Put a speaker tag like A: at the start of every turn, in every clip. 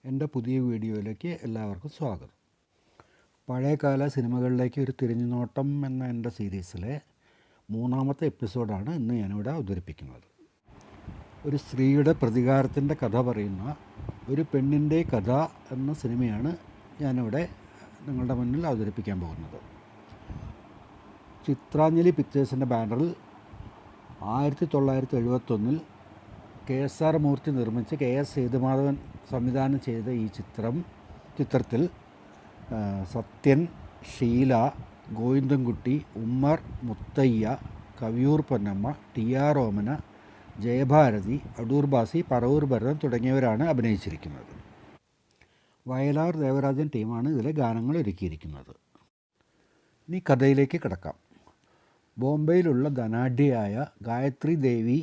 A: എൻ്റെ പുതിയ വീഡിയോയിലേക്ക് എല്ലാവർക്കും സ്വാഗതം. പഴയകാല സിനിമകളിലേക്ക് ഒരു തിരിഞ്ഞുനോട്ടം എന്ന എൻ്റെ സീരീസിലെ 3-ാമത്തെ എപ്പിസോഡാണ് ഇന്ന് ഞാനിവിടെ അവതരിപ്പിക്കുന്നത്. ഒരു സ്ത്രീയുടെ പ്രതികാരത്തിൻ്റെ കഥ പറയുന്ന ഒരു പെണ്ണിൻ്റെ കഥ എന്ന സിനിമയാണ് ഞാനിവിടെ നിങ്ങളുടെ മുന്നിൽ അവതരിപ്പിക്കാൻ പോകുന്നത്. ചിത്രാഞ്ജലി പിക്ചേഴ്സിൻ്റെ ബാനറിൽ 1971 KSR മൂർത്തി നിർമ്മിച്ച് KS സേതുമാധവൻ സംവിധാനം ചെയ്ത ഈ ചിത്രത്തിൽ സത്യൻ, ഷീല, ഗോവിന്ദൻകുട്ടി, ഉമ്മർ, മുത്തയ്യ, കവിയൂർ പൊന്നമ്മ, TR ഓമന, ജയഭാരതി, അടൂർ ബാസി, പറവൂർ ഭരതൻ തുടങ്ങിയവരാണ് അഭിനയിച്ചിരിക്കുന്നത്. വയലാർ ദേവരാജൻ ടീമാണ് ഇതിലെ ഗാനങ്ങൾ ഒരുക്കിയിരിക്കുന്നത്. ഇനി കഥയിലേക്ക് കിടക്കാം. ബോംബെയിലുള്ള ധനാഢ്യയായ ഗായത്രി ദേവി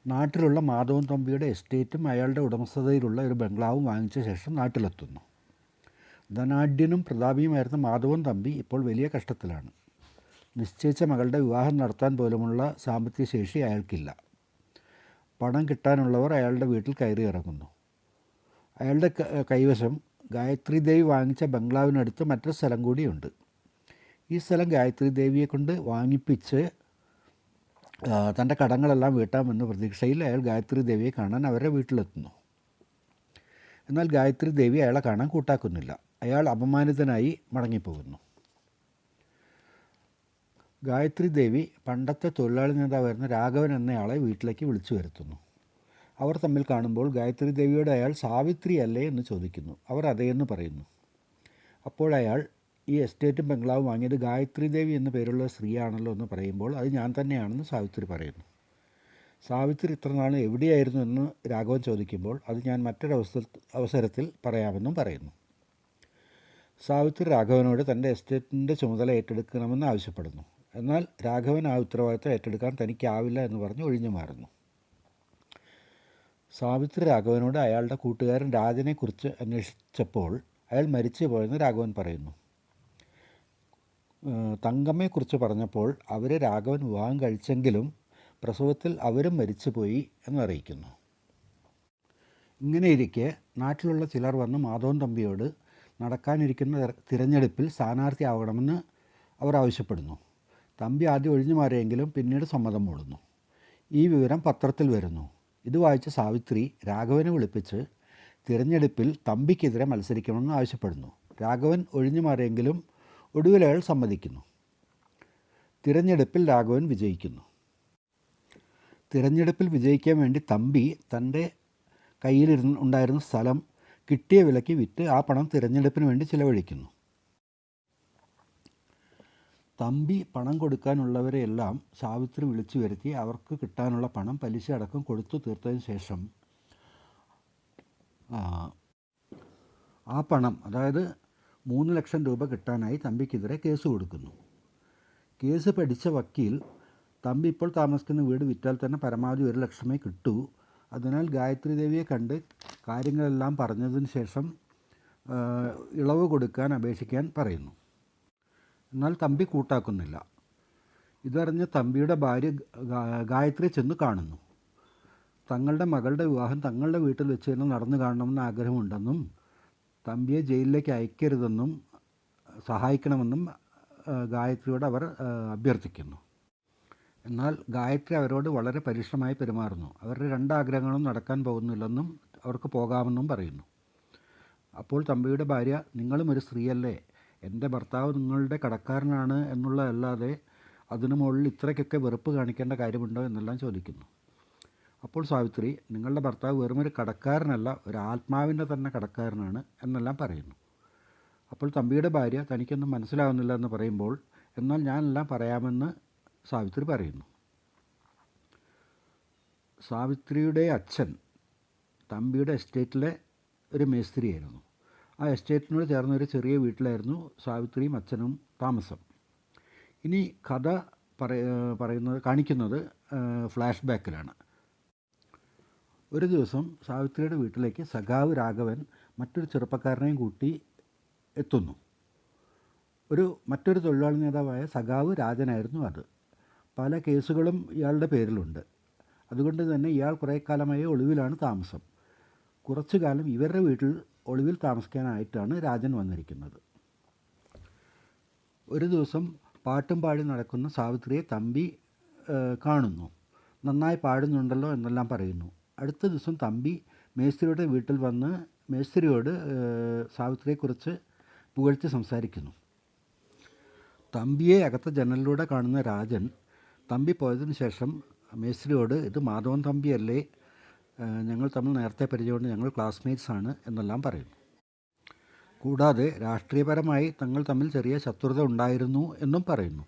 A: നാട്ടിലുള്ള മാധവൻ തമ്പിയുടെ എസ്റ്റേറ്റും അയാളുടെ ഉടമസ്ഥതയിലുള്ള ഒരു ബംഗ്ലാവും വാങ്ങിച്ച ശേഷം നാട്ടിലെത്തുന്നു. ധനാഢ്യനും പ്രതാപിയുമായിരുന്ന മാധവൻ തമ്പി ഇപ്പോൾ വലിയ കഷ്ടത്തിലാണ്. നിശ്ചയിച്ച മകളുടെ വിവാഹം നടത്താൻ പോലുമുള്ള സാമ്പത്തിക ശേഷി അയാൾക്കില്ല. പണം കിട്ടാനുള്ളവർ അയാളുടെ വീട്ടിൽ കയറി ഇറങ്ങുന്നു. അയാളുടെ കൈവശം ഗായത്രി ദേവി വാങ്ങിച്ച ബംഗ്ലാവിനടുത്ത് മറ്റൊരു സ്ഥലം കൂടിയുണ്ട്. ഈ സ്ഥലം ഗായത്രി ദേവിയെ കൊണ്ട് വാങ്ങിപ്പിച്ച് തൻ്റെ കടങ്ങളെല്ലാം വീട്ടാമെന്ന പ്രതീക്ഷയിൽ അയാൾ ഗായത്രി ദേവിയെ കാണാൻ അവരുടെ വീട്ടിലെത്തുന്നു. എന്നാൽ ഗായത്രി ദേവി അയാളെ കാണാൻ കൂട്ടാക്കുന്നില്ല. അയാൾ അപമാനിതനായി മടങ്ങിപ്പോകുന്നു. ഗായത്രി ദേവി പണ്ടത്തെ തൊഴിലാളി നേതാവായിരുന്ന രാഘവൻ എന്നയാളെ വീട്ടിലേക്ക് വിളിച്ചു വരുത്തുന്നു. അവർ തമ്മിൽ കാണുമ്പോൾ ഗായത്രി ദേവിയോട് അയാൾ സാവിത്രി അല്ലേ എന്ന് ചോദിക്കുന്നു. അവർ അതേയെന്ന് പറയുന്നു. അപ്പോഴയാൾ ഈ എസ്റ്റേറ്റും ബംഗ്ലാവും വാങ്ങിയത് ഗായത്രി ദേവി എന്ന പേരുള്ള സ്ത്രീയാണല്ലോ എന്ന് പറയുമ്പോൾ അത് ഞാൻ തന്നെയാണെന്ന് സാവിത്രി പറയുന്നു. സാവിത്രി ഇത്ര നാൾ എവിടെയായിരുന്നു എന്ന് രാഘവൻ ചോദിക്കുമ്പോൾ അത് ഞാൻ മറ്റൊരു അവസരത്തിൽ പറയാമെന്നും പറയുന്നു. സാവിത്രി രാഘവനോട് തൻ്റെ എസ്റ്റേറ്റിൻ്റെ ചുമതല ഏറ്റെടുക്കണമെന്ന് ആവശ്യപ്പെടുന്നു. എന്നാൽ രാഘവൻ ആ ഉത്തരവാദിത്തം ഏറ്റെടുക്കാൻ തനിക്കാവില്ല എന്ന് പറഞ്ഞ് ഒഴിഞ്ഞു മാറുന്നു. സാവിത്രി രാഘവനോട് അയാളുടെ കൂട്ടുകാരൻ രാജനെക്കുറിച്ച് അന്വേഷിച്ചപ്പോൾ അയാൾ മരിച്ചു പോയെന്ന് രാഘവൻ പറയുന്നു. തങ്കമ്മയെക്കുറിച്ച് പറഞ്ഞപ്പോൾ അവരെ രാഘവൻ വിവാഹം കഴിച്ചെങ്കിലും പ്രസവത്തിൽ അവരും മരിച്ചുപോയി എന്നറിയിക്കുന്നു. ഇങ്ങനെയിരിക്കെ നാട്ടിലുള്ള ചിലർ വന്ന് മാധവൻ തമ്പിയോട് നടക്കാനിരിക്കുന്ന തിരഞ്ഞെടുപ്പിൽ സ്ഥാനാർത്ഥിയാവണമെന്ന് അവർ ആവശ്യപ്പെടുന്നു. തമ്പി ആദ്യം ഒഴിഞ്ഞു മാറിയെങ്കിലും പിന്നീട് സമ്മതം മൂളുന്നു. ഈ വിവരം പത്രത്തിൽ വരുന്നു. ഇത് വായിച്ച സാവിത്രി രാഘവനെ വിളിപ്പിച്ച് തിരഞ്ഞെടുപ്പിൽ തമ്പിക്കെതിരെ മത്സരിക്കണമെന്ന് ആവശ്യപ്പെടുന്നു. രാഘവൻ ഒഴിഞ്ഞു മാറിയെങ്കിലും ഒടുവിൽ അയാൾ സമ്മതിക്കുന്നു. തിരഞ്ഞെടുപ്പിൽ രാഘവൻ വിജയിക്കുന്നു. തിരഞ്ഞെടുപ്പിൽ വിജയിക്കാൻ വേണ്ടി തമ്പി തൻ്റെ ഉണ്ടായിരുന്ന സ്ഥലം കിട്ടിയ വിലയ്ക്ക് വിറ്റ് ആ പണം തിരഞ്ഞെടുപ്പിന് വേണ്ടി ചിലവഴിക്കുന്നു. തമ്പി പണം കൊടുക്കാനുള്ളവരെയെല്ലാം സാവിത്രി വിളിച്ചു വരുത്തി അവർക്ക് കിട്ടാനുള്ള പണം പലിശ അടക്കം കൊടുത്തു തീർത്തതിന് ശേഷം ആ പണം, അതായത് 3 ലക്ഷം രൂപ കിട്ടാനായി തമ്പിക്കെതിരെ കേസ് കൊടുക്കുന്നു. കേസ് പഠിച്ച വക്കീൽ തമ്പി ഇപ്പോൾ താമസിക്കുന്ന വീട് വിറ്റാൽ തന്നെ പരമാവധി 1 ലക്ഷമേ കിട്ടൂ, അതിനാൽ ഗായത്രി ദേവിയെ കണ്ട് കാര്യങ്ങളെല്ലാം പറഞ്ഞതിന് ശേഷം ഇളവ് കൊടുക്കാൻ അപേക്ഷിക്കാൻ പറയുന്നു. എന്നാൽ തമ്പി കൂട്ടാക്കുന്നില്ല. ഇതറിഞ്ഞ് തമ്പിയുടെ ഭാര്യ ഗായത്രി ചെന്ന് കാണുന്നു. തങ്ങളുടെ മകളുടെ വിവാഹം തങ്ങളുടെ വീട്ടിൽ വെച്ച് തന്നെ നടന്നു കാണണമെന്ന് ആഗ്രഹമുണ്ടെന്നും തമ്പിയെ ജയിലിലേക്ക് അയക്കരുതെന്നും സഹായിക്കണമെന്നും ഗായത്രിയോട് അവർ അഭ്യർത്ഥിക്കുന്നു. എന്നാൽ ഗായത്രി അവരോട് വളരെ പരുഷമായി പെരുമാറുന്നു. അവരുടെ 2 ആഗ്രഹങ്ങളും നടക്കാൻ പോകുന്നില്ലെന്നും അവർക്ക് പോകാമെന്നും പറയുന്നു. അപ്പോൾ തമ്പിയുടെ ഭാര്യ, നിങ്ങളും ഒരു സ്ത്രീയല്ലേ, എൻ്റെ ഭർത്താവ് നിങ്ങളുടെ കടക്കാരനാണ് എന്നുള്ളതല്ലാതെ അതിനു മുകളിൽ ഇത്രയ്ക്കൊക്കെ വെറുപ്പ് കാണിക്കേണ്ട കാര്യമുണ്ടോ എന്നെല്ലാം ചോദിക്കുന്നു. അപ്പോൾ സാവിത്രി, നിങ്ങളുടെ ഭർത്താവ് വെറുമൊരു കടക്കാരനല്ല, ഒരു ആത്മാവിൻ്റെ തന്നെ കടക്കാരനാണ് എന്നെല്ലാം പറയുന്നു. അപ്പോൾ തമ്പിയുടെ ഭാര്യ തനിക്കൊന്നും മനസ്സിലാവുന്നില്ല എന്ന് പറയുമ്പോൾ, എന്നാൽ ഞാനെല്ലാം പറയാമെന്ന് സാവിത്രി പറയുന്നു. സാവിത്രിയുടെ അച്ഛൻ തമ്പിയുടെ എസ്റ്റേറ്റിലെ ഒരു മേസ്ത്രിയായിരുന്നു. ആ എസ്റ്റേറ്റിനോട് ചേർന്നൊരു ചെറിയ വീട്ടിലായിരുന്നു സാവിത്രിയും അച്ഛനും താമസം. ഇനി കഥ കാണിക്കുന്നത് ഫ്ലാഷ് ബാക്കിലാണ്. ഒരു ദിവസം സാവിത്രിയുടെ വീട്ടിലേക്ക് സഖാവ് രാഘവൻ മറ്റൊരു ചെറുപ്പക്കാരനെയും കൂട്ടി എത്തുന്നു. മറ്റൊരു തൊഴിലാളി നേതാവായ സഖാവ് രാജനായിരുന്നു അത്. പല കേസുകളും ഇയാളുടെ പേരിലുണ്ട്. അതുകൊണ്ട് തന്നെ ഇയാൾ കുറേ കാലമായി ഒളിവിലാണ് താമസം. കുറച്ചു കാലം ഇവരുടെ വീട്ടിൽ ഒളിവിൽ താമസിക്കാനായിട്ടാണ് രാജൻ വന്നിരിക്കുന്നത്. ഒരു ദിവസം പാട്ടും പാടി നടക്കുന്ന സാവിത്രിയെ തമ്പി കാണുന്നു. നന്നായി പാടുന്നുണ്ടല്ലോ എന്നെല്ലാം പറയുന്നു. അടുത്ത ദിവസം തമ്പി മേസ്ത്രിയുടെ വീട്ടിൽ വന്ന് മേസ്ത്രിയോട് സാവിത്രിയെക്കുറിച്ച് പുകഴ്ത്തി സംസാരിക്കുന്നു. തമ്പിയെ അകത്ത ജനലിലൂടെ കാണുന്ന രാജൻ തമ്പി പോയതിന് ശേഷം മേസ്ത്രിയോട്, ഇത് മാധവൻ തമ്പിയല്ലേ, ഞങ്ങൾ തമ്മിൽ നേരത്തെ പരിചയമുണ്ട്, ഞങ്ങൾ ക്ലാസ്മേറ്റ്സ് ആണ് എന്നെല്ലാം പറയുന്നു. കൂടാതെ രാഷ്ട്രീയപരമായി തങ്ങൾ തമ്മിൽ ചെറിയ ശത്രുത ഉണ്ടായിരുന്നു എന്നും പറയുന്നു.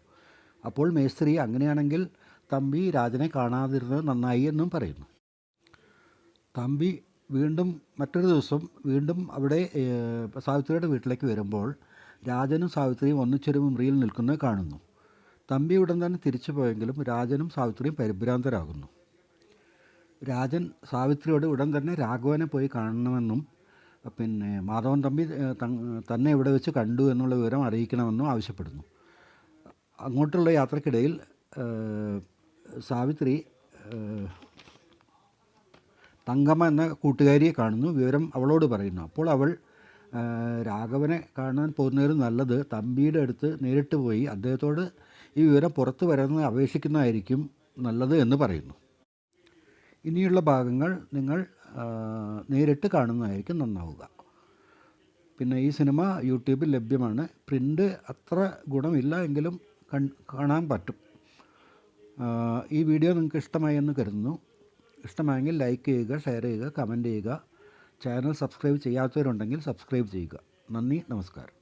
A: അപ്പോൾ മേസ്ത്രി, അങ്ങനെയാണെങ്കിൽ തമ്പി രാജനെ കാണാതിരുന്നത് നന്നായി എന്നും പറയുന്നു. തമ്പി മറ്റൊരു ദിവസം വീണ്ടും അവിടെ സാവിത്രിയുടെ വീട്ടിലേക്ക് വരുമ്പോൾ രാജനും സാവിത്രിയും ഒന്നിച്ചൊരു മുറിയിൽ നിൽക്കുന്നത് കാണുന്നു. തമ്പി ഉടൻ തന്നെ തിരിച്ചു പോയെങ്കിലും രാജനും സാവിത്രിയും പരിഭ്രാന്തരാകുന്നു. രാജൻ സാവിത്രിയോട് ഉടൻ തന്നെ രാഘവനെ പോയി കാണണമെന്നും പിന്നെ മാധവൻ തമ്പി തന്നെ ഇവിടെ വെച്ച് കണ്ടു എന്നുള്ള വിവരം അറിയിക്കണമെന്നും ആവശ്യപ്പെടുന്നു. അങ്ങോട്ടുള്ള യാത്രക്കിടയിൽ സാവിത്രി തങ്കമ്മ എന്ന കൂട്ടുകാരിയെ കാണുന്നു. വിവരം അവളോട് പറയുന്നു. അപ്പോൾ അവൾ രാഘവനെ കാണാൻ പോകുന്നതിലും നല്ലത് തമ്പിയുടെ അടുത്ത് നേരിട്ട് പോയി അദ്ദേഹത്തോട് ഈ വിവരം പുറത്തു വരുന്നത് അപേക്ഷിക്കുന്നതായിരിക്കും നല്ലത് എന്ന് പറയുന്നു. ഇനിയുള്ള ഭാഗങ്ങൾ നിങ്ങൾ നേരിട്ട് കാണുന്നതായിരിക്കും നന്നാവുക. പിന്നെ ഈ സിനിമ യൂട്യൂബിൽ ലഭ്യമാണ്. പ്രിൻ്റ് അത്ര ഗുണമില്ല എങ്കിലും കാണാൻ പറ്റും. ഈ വീഡിയോ നിങ്ങൾക്ക് ഇഷ്ടമായി എന്ന് കരുതുന്നു. ഇഷ്ടമായെങ്കിൽ ലൈക്ക് ചെയ്യുക, ഷെയർ ചെയ്യുക, കമൻറ്റ് ചെയ്യുക. ചാനൽ സബ്സ്ക്രൈബ് ചെയ്യാത്തവരുണ്ടെങ്കിൽ സബ്സ്ക്രൈബ് ചെയ്യുക. നന്ദി, നമസ്കാരം.